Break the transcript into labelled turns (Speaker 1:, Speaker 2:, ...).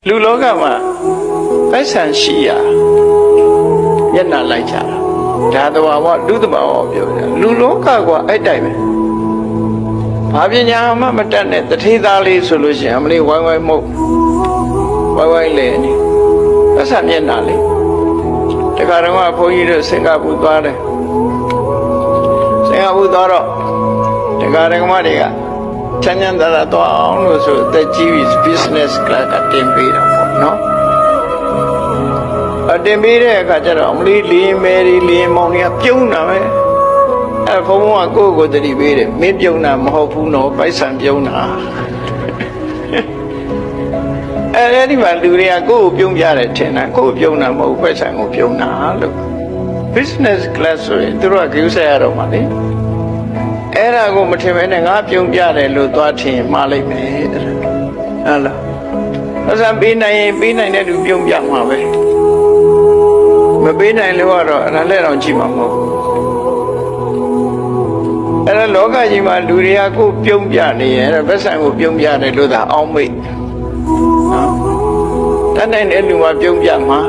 Speaker 1: လူလောကမှာပိုက်ဆံရှိရမျက်နှာလိုက်ကြတာဒါတဘာဝလူတဘာဝပြောတယ်လူလောကကအဲ့တိုင်ပဲဘာပညာမှမတတ်နဲ့တထေးသားလေးဆိုလို့ရှိရင်အမလေးဝိုင်းဝိုင်းမှုတ်ဝိုင်းဝိုင်းလေနေပိုက်ဆံမျက်နှာလေးတခါတော့ဘုန်းကြီးတို့စင်ကာပူသွားတယ်စင်ကာပူသွားတော့တခါဓမ္မတွေကချမ်းချမ်းသာသာသွားအောင်လို့ဆိုတက်ကြီးပြီး business class ကတင်ပေးတာပေါ့နော်အတင်ပေးတဲ့အခါကျတော့အမလေးလင်းမဲလင်းမောင်တွေကပြုံးတာပဲအဲဘုံဘုံကကိုယ့်ကိုယ်တတိပေးတယ်မင်းပြုံးတာမဟုတ်ဘူးနော်ပိုက်ဆံပြုံးတာအဲဒီမှာလူတွေကကိုယ့်ကိုပြုံးပြတယ်ထင်တာကိုယ့်ကိုပြုံးတာမဟုတ်ပိုက်ဆံကိုပြုံးတာလို့ business class ဆိုရင်သူတို့ကကြိုးစားရတော့မှာလေအဲ့ဒါကိုမထင်မဲနဲ့ငါပြုံးပြတယ်လို့သွားထင်မှားလိုက်မယ်တဲ့ဟုတ်လားအစပေးနိုင်ရင်ပေးနိုင်တဲ့လူပြုံးပြမှာပဲမပေးနိုင်လို့ကတော့အဲ့ဒါလည်းတော့ကြည့်မှာမဟုတ်အဲ့ဒါလောကကြီးမှာလူတွေကကိုပြုံးပြနေရင်ဗက်ဆံကိုပြုံးပြတယ်လို့သာအောင်းမိတ်နော်တတ်နိုင်တဲ့လူကပြုံးပြမှာ